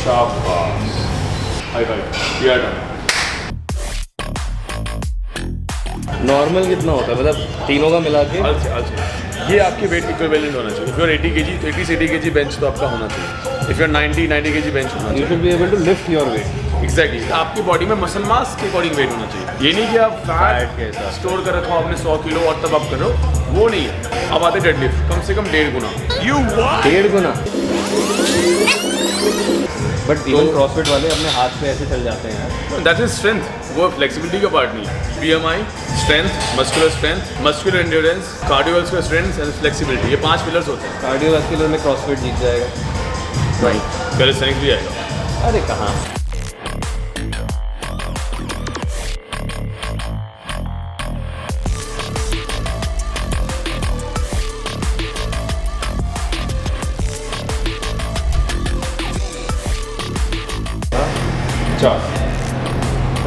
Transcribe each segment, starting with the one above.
शाबाश, high five, ये done. Normal कितना होता है, मतलब तीनों का मिला के? अच्छा, ये आपके वेट इक्विवेलेंट होना चाहिए। इफ यू आर 80 kg तो 80 से 80 kg बेंच तो आपका होना चाहिए। If you are 90 kg bench होना यू चाहिए। Should be able to lift your weight. Exactly, आपकी बॉडी में मसल मास के अकॉर्डिंग वेट होना चाहिए। ये नहीं कि आप Fat के फैट हिसाब से। स्टोर कर रखा हो आपने 100 किलो और तब आप करो, वो नहीं है। अब आते डेडलिफ्ट, कम से कम 1.5 गुना। 1.5 गुना? बट इवन क्रॉसफिट वाले अपने हाथ पे ऐसे चल जाते हैं। दैट इज स्ट्रेंथ, वो फ्लेक्सिबिलिटी का पार्ट नहीं है। BMI, strength, muscular endurance, cardiovascular strength and flexibility, ये 5 पिलर्स होते हैं। कार्डियोवास्कुलर में क्रॉसफिट जीत जाएगा। राइट, कैलिस्थेनिक्स भी आएगा। अरे कहाँ?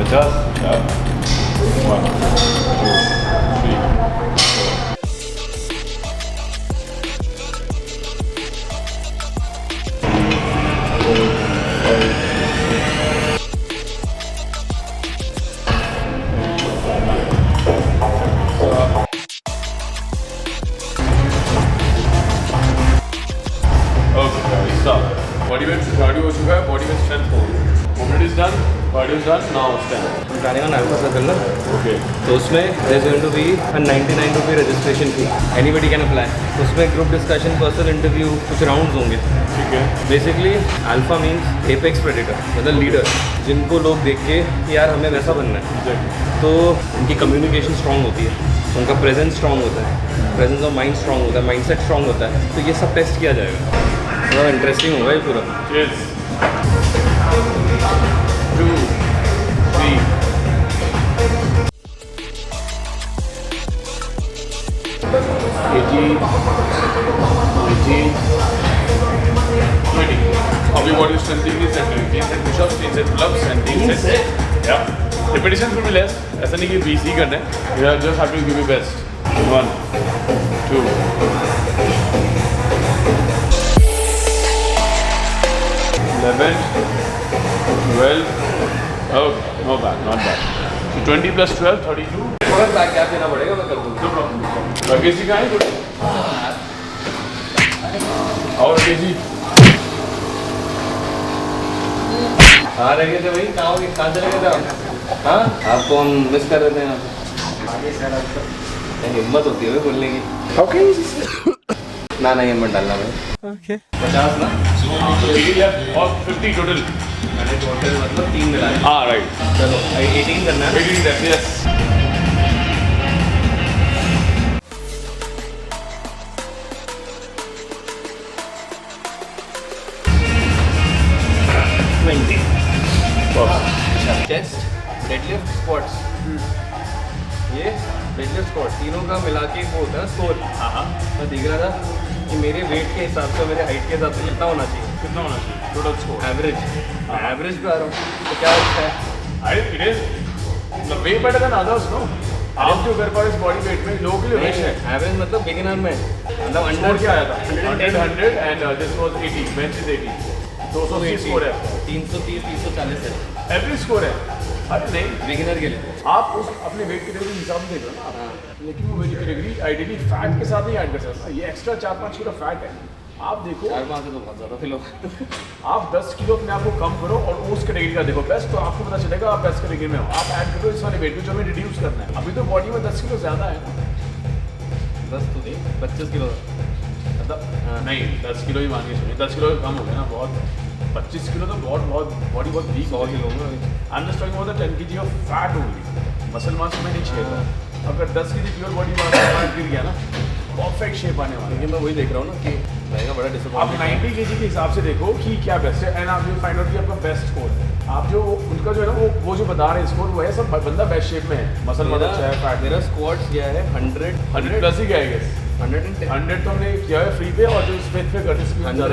Pachas. 1, 2, 3, 4, 5. Okay, stop. Body weight cardio हो चुका है, body weight strength हो गया। Movement is done, cardio is done, now stand. जाने का अल्फा सर्कल ना, Okay. तो उसमें there's going to be a 99 रुपये registration fee, anybody can apply। उसमें ग्रुप डिस्कशन, पर्सनल इंटरव्यू, कुछ राउंड्स होंगे। ठीक है। Basically alpha means apex predator, मतलब लीडर, जिनको लोग देख के कि यार हमें वैसा बनना है। Exactly. तो उनकी कम्युनिकेशन स्ट्रांग होती है, उनका प्रेजेंस स्ट्रांग होता है, प्रेजेंस ऑफ माइंड स्ट्रांग होता है, माइंडसेट स्ट्रांग होता है। तो ये सब टेस्ट किया जाएगा। थोड़ा इंटरेस्टिंग होगा ये पूरा। Cheers. 2, 3. Of your body strengthening is at 3 set push-ups, 3 set pull-ups and 3 sets. Yeah. Repetitions will be less. ऐसा नहीं कि 20 ही करना है. You just have to give your best. 1, 2. 11, 12. Okay, not bad. So 20 plus 12, 32. थोड़ा back gap देना पड़ेगा, मैं कर दूँगा। No problem. Rakesh जी कहाँ है? और राकेश जी कहाँ रह गए थे भाई? कहाँ चले गए थे आप? हाँ, आपको हम मिस कर रहे थे यहाँ पे। हिम्मत होती है भाई बोलने की। ओके ना हिम्मत डालना भाई। ओके 50 ना? 50 और 50 टोटल। मैंने टोटल मतलब 3 मिला है। हाँ राइट, चलो 18 करना है। 18 reps, yes. Chest, deadlift, squats, ये डेडलिफ्ट स्क्वाट तीनों का मिला के वो होता है स्कोर। हाँ मैं देख रहा था कि मेरे वेट के हिसाब से, मेरे हाइट के हिसाब से कितना होना चाहिए, कितना होना चाहिए टोटल स्कोर? एवरेज पे आ रहा हूँ तो क्या अच्छा है? It is way better than others, no? आप जो कर पा रहे इस बॉडी वेट में लोगों के लिए बेस्ट है। एवरेज मतलब बिगिनर में, मतलब स्कोर अंडर क्या आया था? 100 and this was 80, bench is 80, 230 score है। 330 340 है एवरेज स्कोर है। अरे नहीं, बिगिनर के लिए। आप उस अपने वेट कैटेगरी के हिसाब से देख रहे हो ना आप। लेकिन वो वेट कैटेगरी आइडियली फैट के साथ नहीं ऐड कर सकता। ये एक्स्ट्रा 4-5 किलो फैट है। आप देखो 4-5 से तो बहुत ज़्यादा फिल होगा। आप 10 किलो अपने आप को कम करो और उस कैटेगरी का देखो बेस्ट, तो आपको पता चलेगा आप बेस्ट कैटेगरी में हो। आप ऐड करो इस वाले वेट को जो हमें रिड्यूस करना है। अभी तो बॉडी में 10 किलो ज़्यादा है ना। 10 तो नहीं, 25 किलो। मतलब नहीं, 10 किलो ही मान के चलिए। 10 किलो कम हो गया ना बहुत। 25 किलो तो बहुत बॉडी बहुत वीक 100 किलो में I am just talking about the 10 kg of fat only. Muscle mass में नहीं चाहिए। अगर 10 kg pure body mass fat गिर गया ना, परफेक्ट शेप आने वाली है। लेकिन मैं वही देख रहा हूँ ना कि रहेगा बड़ा आप डिसअपॉइंटमेंट। 90 kg के हिसाब से देखो कि क्या बेस्ट है, एंड आप यू फाइंड आउट कि आपका बेस्ट स्कोर है। आप जो उनका जो है ना वो जो बता रहे हैं स्कोर, वो है सब बंदा बेस्ट शेप में है। मसल मास अच्छा है, फैट मेरा स्क्वाट्स गया है 100 प्लस ही गया है। 110 100 तो हमने किया है फ्री पे, और जो स्पेस पे करते स्क्रीन 100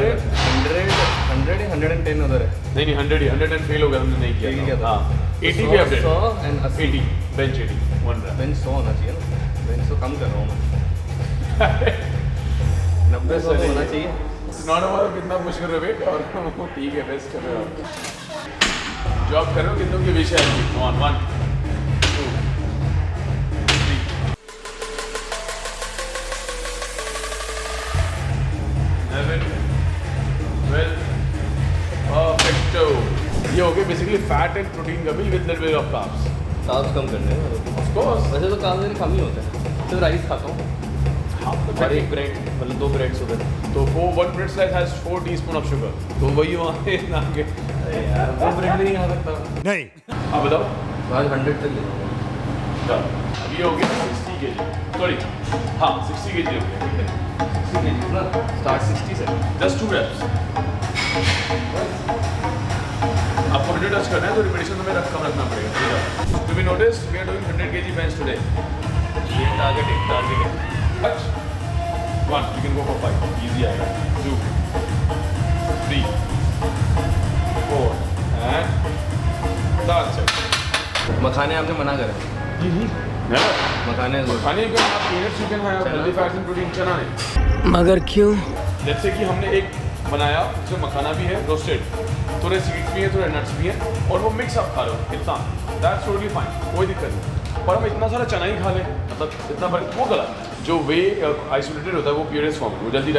110 उधर है। नहीं 100 ही 100 फेल हो गया, हमने नहीं फेल किया किया था। हाँ 80 पे update 100 and 80 80 bench 80 1 rep. Bench 100 होना चाहिए ना, बेंच 100 कम कर रहा हूँ मैं। 90 100 होना चाहिए। इट्स नॉट अबाउट कितना पुश कर रहे हो वेट और ठीक है बेस्ट कर रहे हो जो आप कर रहे हो कितनों की विश है ऑन 1 2 3 11 12 perfecto ये हो गया बेसिकली फैट एंड प्रोटीन का भी with little bit of carbs carbs कम करने हैं ऑफ कोर्स वैसे तो कार्ब्स मेरे कम ही होते हैं सिर्फ राइस खाता हूँ और एक ब्रेड मतलब 2 ब्रेड सुबह तो वो 1 bread slice has 4 teaspoon of sugar तो वही वहाँ पे ना के यार 2 ब्रेड भी नहीं खा सकता नहीं हाँ बताओ आज 100 तक ले चलो अभी हो गया 60 kg सॉरी हाँ 60 kg हो गया ठीक है 60 kg ना स्टार्ट 60 से जस्ट 2 reps आपको 100 टच करना है तो रिपीटेशन में कम रखना पड़ेगा ठीक है to be notice we are doing 100 kg bench today ये टारगेट है touch 1 you can go for 5 easy आएगा 2 3 4 and that's it मखाने आपने मना करें never मखाने खाने के आप peanuts you can have healthy fats and protein चना नहीं मगर क्यों? जैसे कि हमने एक बनाया जिसमें मखाना भी है रोस्टेड थोड़े सीड्स भी हैं थोड़े नट्स भी हैं और वो मिक्स आप खा रहे हो इतना दैट्स टोटली फाइन कोई दिक्कत नहीं पर हम इतना सारा चना ही खा लें मतलब इतना बड़ा वो गलत जो वे आइसोलेटेड होता है वो प्योरेस्ट फॉर्म वो जल्दी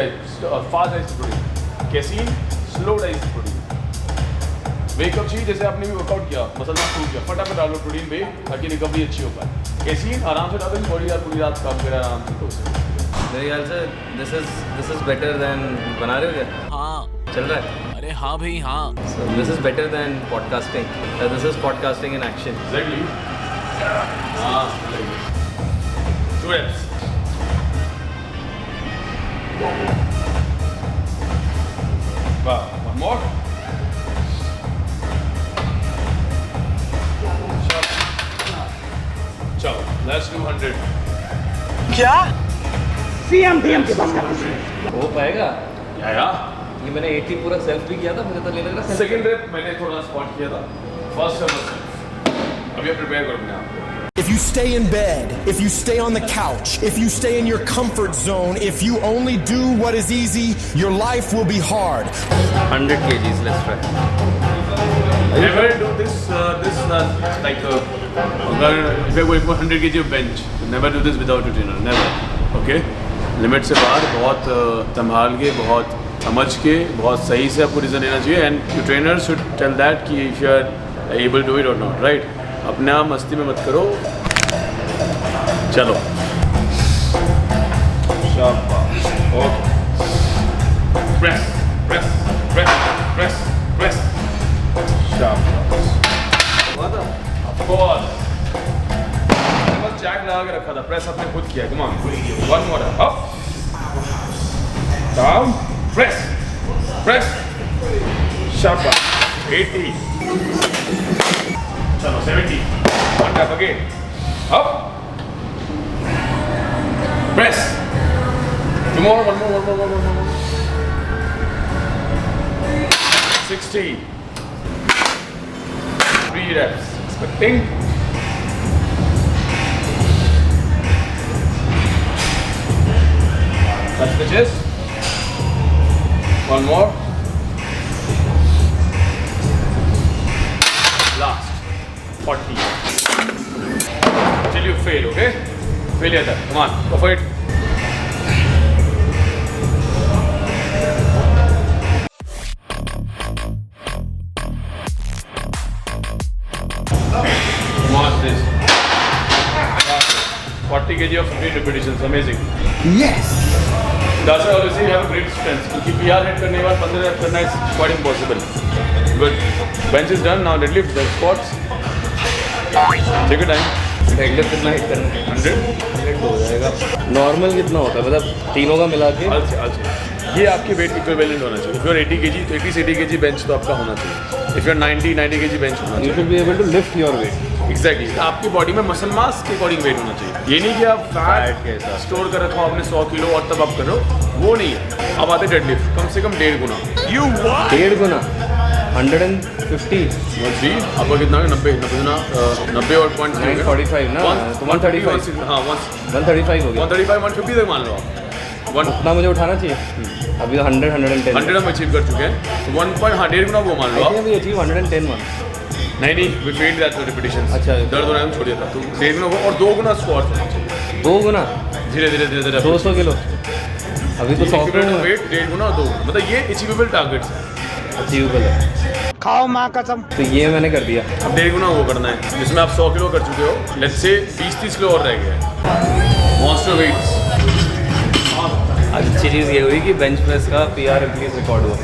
fast digest protein casein slow digest protein whey कब चाहिए जैसे आपने भी वर्कआउट किया मसलना टूट गया फटाफट डालो प्रोटीन वे ताकि रिकवरी अच्छी हो पाए कैसीन आराम से डालो बॉडी यार पूरी रात काम करे आराम से तो मेरे ख्याल से दिस इज बेटर देन बना रहे हो क्या हाँ चल रहा है अरे हाँ भाई हाँ So this is better than podcasting. This is podcasting in action. Exactly. Like 2 reps. Wow. One more. Chalo. Let's do 100. क्या? CM के पास का हो पाएगा Yeah. ये मैंने 80 पूरा सेल्फ भी किया था मुझे तो नहीं लग रहा self- सेकंड रेप मैंने थोड़ा स्पॉट किया था फर्स्ट अभी प्रिपेयर करो अपने आप को If you stay in bed, if you stay on the couch, if you stay in your comfort zone, if you only do what is easy, your life will be hard. 100 kgs, let's try. Never do this like अगर if you're going for 100 kg of bench, never do this without a trainer, never. Okay? Limit से बाहर बहुत संभाल के बहुत समझ के बहुत सही से आपको डिसीजन लेना चाहिए and you trainer should tell that कि if you are able to eat और नॉट राइट अपने आप मस्ती में मत करो चलो शाबाश okay press press press press press शाबाश हुआ था ऑफ कोर्स बस जैक लगा के रखा था प्रेस अपने खुद किया come on one more up down press press शाबाश 80 चलो 70 one tap again up press two more one more 60 3 reps expecting touch the chest. One more. Last. 40. Till you fail, okay? Failure there. Come on, go for it. Watch this. 40 kg of great repetitions, amazing. Yes! That's why obviously you have a great strength. क्योंकि PR hit करने के बाद 15 reps करना is quite impossible. Good. Bench is done. Now deadlift, then squats. Take your time. Regular कितना hit करना है 100. 100 हो जाएगा नॉर्मल कितना होता है मतलब तीनों का मिला के Also. ये आपके वेट इक्विवेलेंट होना चाहिए. If you are 80 kg, तो 80 से 80 kg bench तो आपका होना चाहिए. If you are 90 kg bench होना यू चाहिए. Should be able to lift your weight Exactly. आपकी बॉडी में मसल मास के अकॉर्डिंग वेट होना चाहिए. ये नहीं कि आप Fat के फैट हिसाब से। स्टोर कर रखा हो आपने 100 किलो और तब आप कर रहे हो. वो नहीं है. अब आते डेडलिफ्ट कम से कम 1.5 गुना. 1.5 गुना 150 जी आपका कितना है 90 गुना 90 और 0.3 945 ना, तो 135 हाँ 135 हो गया 135 150 तक मान लो आप उतना मुझे उठाना चाहिए अभी 100 110 100 हम अचीव कर चुके हैं, तो 1 पॉइंट, हाँ 1.5 गुना वो मान लो आप। अभी अचीव 110 वन। नहीं वी फेल्ड दैट रिपीटिशन। अच्छा। दर्द हो रहा है हम छोड़िए था, तो 1.5 गुना वो और 2 गुना स्क्वाट होना चाहिए। 2 गुना धीरे धीरे 200 किलो अभी तो 100 वेट 1.5 गुना और 2 गुना, मतलब ये अचीवेबल टारगेट्स हैं। अचीवेबल है। खाओ माँ कसम। तो ये मैंने कर दिया। अब 1.5 गुना वो करना है, जिसमें आप 100 किलो कर चुके हो, लेट्स से 20-30 किलो और रह गया है। Monster weights. अच्छी चीज़ ये हुई कि बेंच प्रेस का PR एटलीस्ट रिकॉर्ड हुआ।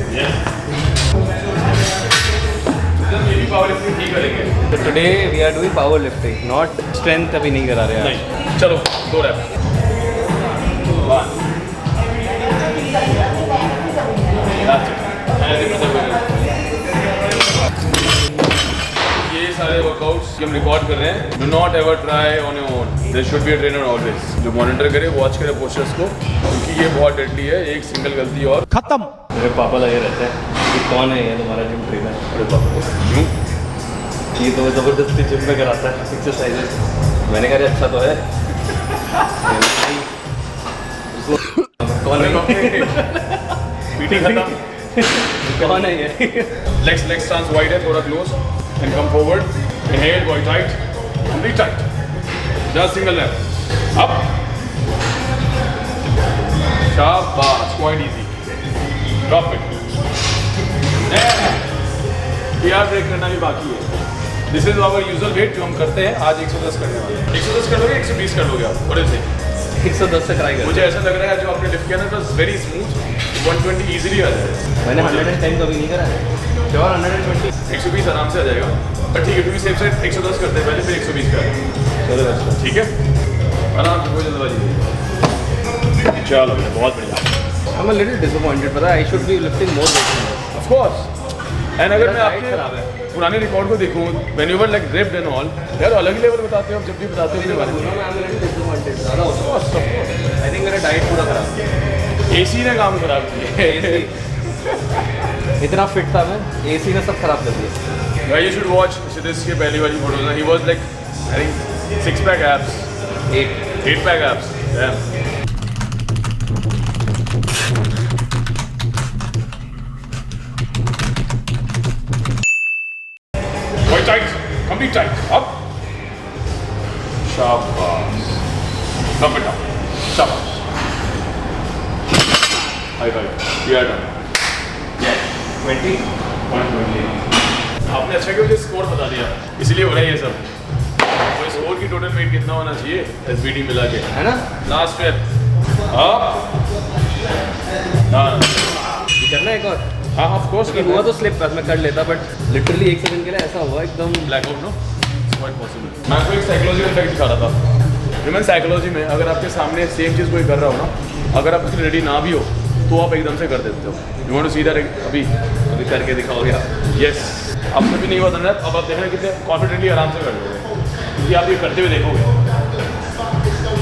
पावर लिफ्टिंग नहीं करेंगे। तो today we are doing powerlifting, not strength अभी नहीं करा रहे हैं। नहीं, चलो 2 रैप। 1 ये सारे वर्कआउट्स हम रिकॉर्ड कर रहे हैं। Do not ever try on your own, there should be a trainer always, जो मॉनिटर करे, वॉच करे पोस्चर्स को, क्योंकि ये बहुत डेडली है। एक सिंगल गलती और खत्म। मेरे पापा लगे रहते हैं कि कौन है ये तुम्हारा जिम ट्रेनर। अरे बाप रे, क्यों? ये तो ज़बरदस्ती जिम में कराता है एक्सरसाइजेस। मैंने कहा अच्छा तो है। कौन है पीटी खत्म। कौन है ये? लेग्स स्टांस वाइड है, थोड़ा close and come forward. Inhale, body tight, complete tight. Just single lap up. शाबाश, quite easy. Drop it. PR break करना भी बाकी है। This is our usual weight जो हम करते हैं। आज 110 करने वाले हैं। 110 कर लोगे, 120 कर लोगे आप, बड़े से 110 से ट्राई कर। मुझे ऐसा लग रहा है जो आपने लिफ्ट किया ना, इट वेरी स्मूथ। 120 इजीली आ जाएगा। मैंने 110 कभी नहीं करा है। श्योर 120 120 आराम से आ जाएगा। पर ठीक है, क्योंकि सेफ साइड 110 करते हैं पहले, फिर 120 का। चलो अच्छा। ठीक है, आराम से, कोई जल्दबाजी नहीं। चलो भैया, बहुत बढ़िया। I'm a little disappointed, पता है, I should be lifting more weight. Of course. And अगर मैं मेरा diet आपके खराब है। पुराने रिकॉर्ड को देखूँ, when you were like ripped and all, यार अलग ही लेवल बताते हो आप जब भी बताते हो अपने बारे में। I'm a little disappointed. ज़्यादा होता है। I think मेरा डाइट पूरा खराब है। AC ने काम खराब किया। इतना फिट था मैं, AC ने सब खराब कर दिया। Guys, you should watch Siddharth की पहली वाली फोटोज ना, he was like I think 6 pack abs, 8 pack abs. Damn. Quite tight, complete tight. Up. Shabash. Up and down. Shabash. High five. We are done. Yeah. 20? 120. आपने अच्छा कि मुझे score बता दिया, इसलिए हो रहा है ये सब। तो स्कोर की टोटल वेट कितना होना चाहिए SBD मिला के, है ना? Last step up down. ये करना है एक और? हाँ ऑफ कोर्स हुआ तो स्लिप पास मैं कर लेता, बट लिटरली 1 सेकंड के लिए ऐसा हुआ एकदम। Black out no, quite possible. मैं आपको एक साइकोलॉजिकल इफेक्ट दिखा रहा था। ह्यूमन साइकोलॉजी में अगर आपके सामने सेम चीज़ कोई कर रहा हो ना, अगर आप उसके रेडी ना भी हो तो आप एकदम से कर देते हो। You want to see that? अभी करके दिखाओगे आप? यस। आपसे भी नहीं हुआ था ना, अब आप देखना कितने कॉन्फिडेंटली आराम से कर लोगे, क्योंकि आप ये करते हुए देखोगे।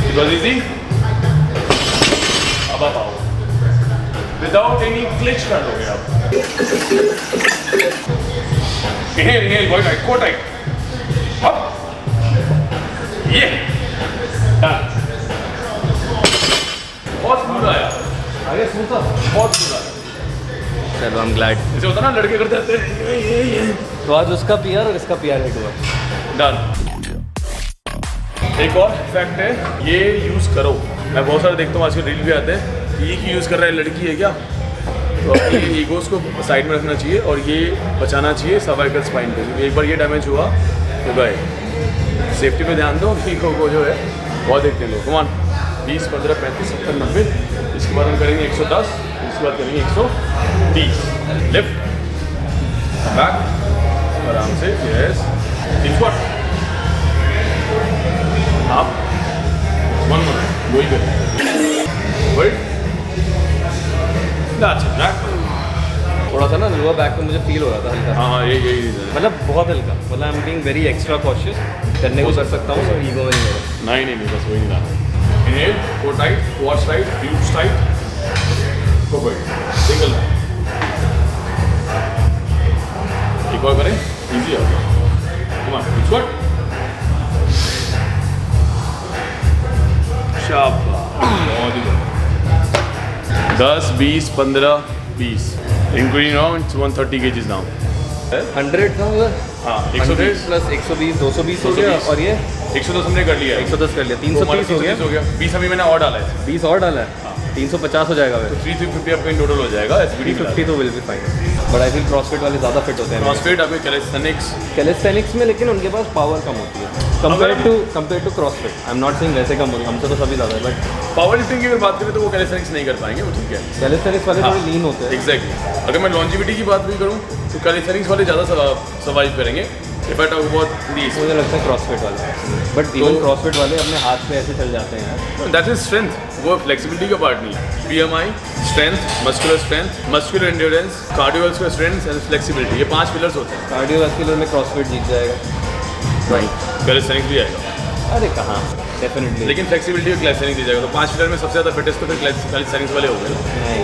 It was easy. अब आप आओ, विदाउट एनी क्लिच कर लोगे आप। Inhale, body tight, core tight, up, ये डन। बहुत स्मूथ आया, आगे स्मूथ था। बहुत स्मूथ आया। चलो आई एम ग्लैड। जैसे होता ना लड़के करते रहते हैं ये। तो आज उसका PR और इसका PR हिट हुआ। डन। एक और फैक्ट है, ये यूज़ करो। मैं बहुत सारे देखता हूँ आजकल रील भी आते हैं, ये की यूज़ कर रहा है लड़की है क्या, तो अपनी ईगोस को साइड में रखना चाहिए और ये बचाना चाहिए सर्वाइकल स्पाइन पे। एक बार ये डैमेज हुआ तो गए। सेफ्टी पे ध्यान दो, ईगो को जो है बहुत देखते हैं लोग। कमान 20, 15, 35, 70, 90। इसके बाद हम करेंगे 110, इसके बाद करेंगे 120। लिफ्ट बैक आराम से, यस। स्क्वाट आप 1 मिनट वही करें। Wait, that's it. बैक थोड़ा सा ना लोअर बैक में मुझे फील हो रहा था हल्का। हाँ यही रीज़न है। मतलब बहुत हल्का, मतलब I am being very extra cautious. करने को कर सकता हूँ, सो ईगो में नहीं हो रहा। नहीं बस वही नहीं। Inhale, core tight, quads tight, glutes tight, forward, single. एक और करें, इजी है। कम ऑन, स्क्वाट, शाबाश, बहुत ही बढ़िया। 10, 20, 15, 20. Including now, it's 130 kgs now. 100 था उधर। हाँ, 100 110 प्लस 120 220 हो गया 220 और ये 110 हमने कर लिया है। 110 कर लिया 330 हो गया। 20 अभी मैंने और डाला है। 20 और डाला है 350 हो जाएगा फिर। 350 आपका इन टोटल हो जाएगा SBD 350 तो will be fine. But I feel CrossFit वाले ज़्यादा फिट होते हैं। क्रॉसफिट अभी कैलिस्थेनिक्स कैलिस्थेनिक्स में लेकिन उनके पास पावर कम होती है compare to CrossFit. I am not saying वैसे कम होगी, हमसे तो सभी ज़्यादा है, बट पावर लिफ्टिंग की अगर बात करें तो वो कैलिस्थेनिक्स नहीं कर पाएंगे, वो ठीक है। कैलिस्थेनिक्स वाले थोड़े लीन होते हैं। एग्जैक्टली। अगर मैं लॉन्जिविटी की बात भी करूँ तो कैलिस्थेनिक्स वाले ज़्यादा सर्वाइव करेंगे। If I talk about these, मुझे लगता है क्रॉसफिट वाले, बट इवन क्रॉसफिट वाले अपने हाथ पे ऐसे चल जाते हैं यार। दैट इज स्ट्रेंथ, वो फ्लेक्सिबिलिटी का पार्ट नहीं है। BMI, strength, muscular endurance, cardiovascular strength and flexibility, ये 5 पिलर्स होते हैं। कार्डियोवैस्कुलर में क्रॉसफिट जीत जाएगा। राइट, कैलिस्थेनिक्स भी आएगा अरे कहाँ, डेफिनेटली। लेकिन फ्लेक्सिबिलिटी और कैलिस्थेनिक्स दी जाएगा। तो 5 पिलर में सबसे ज़्यादा फिटेस्ट तो फिर कैलिस्थेनिक्स वाले हो गए ना। नहीं,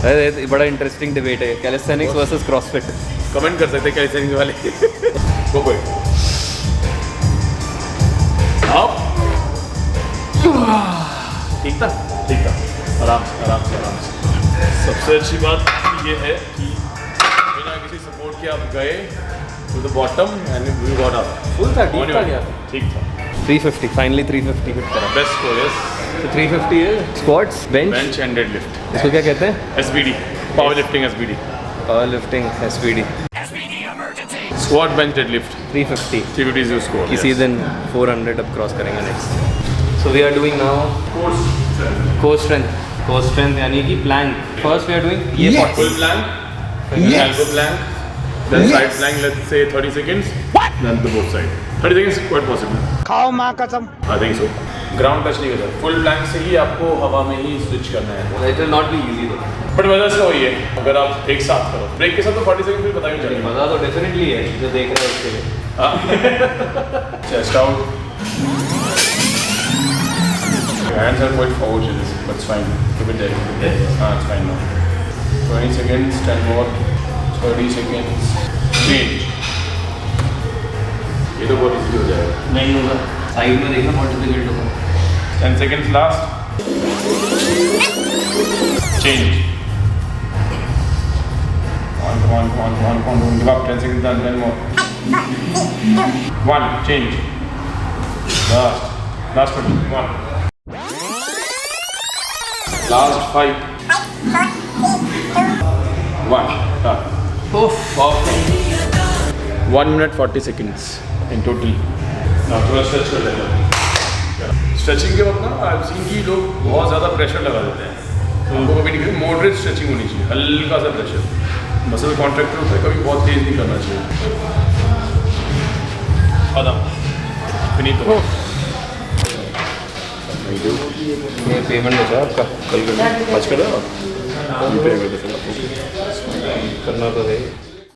अरे बड़ा इंटरेस्टिंग डिबेट है कैलिस्थेनिक्स वर्सेस क्रॉसफिट। कमेंट कर सकते हैं कैलिस्थेनिक्स वाले। वो कोई आप ठीक था, आराम से। सबसे अच्छी बात ये है कि बिना किसी सपोर्ट के आप गए to the bottom and we got up. Full था, डीप था क्या? ठीक था। 350 फाइनली 350 हिट करा। Best score yes. तो 350 है स्क्वाट्स, बेंच एंड डेडलिफ्ट। इसको क्या कहते हैं? SBD, powerlifting SBD। Powerlifting SBD। Squat bench deadlift 350 350 is your score. किसी दिन 400 अब क्रॉस करेंगे next. So we are doing now core strength यानी कि plank. First we are doing ये Yes. full plank, then elbow plank, then side plank, let's say 30 seconds, then the both side. 30 seconds is quite possible. खाओ माँ कसम। I think so. Ground touch नहीं करता, full Planck से ही आपको हवा में ही स्विच करना है। It will not be easy दो, बट मजा इसका वही है, अगर आप एक साथ करो ब्रेक के साथ तो 40 सेकंड फिर पता नहीं चलेगा। मज़ा तो डेफिनेटली है जो देख रहे हैं उसके लिए। Chest out, hands are quite forward to this, but it's fine. Keep it there. It's fine now. 20 seconds, 10 more, 30 seconds. Change. ये तो बहुत इजी हो जाएगा। नहीं होगा, साइड में देखना बहुत डिफिकल्ट होगा। 10 seconds last. Change. Come on. Give up. 10 seconds done. 10 more. 1. Change. Last one. 1. Last 5. 1. Done. Perfect. 1 minute 40 seconds in total. Now थोड़ा stretch कर लेते हैं। स्ट्रेचिंग के वक्त ना आई सीन कि लोग बहुत ज़्यादा प्रेशर लगा देते हैं। तो उनको कभी नहीं, मॉडरेट स्ट्रेचिंग होनी चाहिए, हल्का सा प्रेशर। मसल कॉन्ट्रैक्ट होता है, कभी बहुत तेज नहीं करना चाहिए। खत्म, फिनितो। ये पेमेंट बचा आपका, कल कर आज कर रहे हो आप? पे कर दो फिर आपको करना तो है।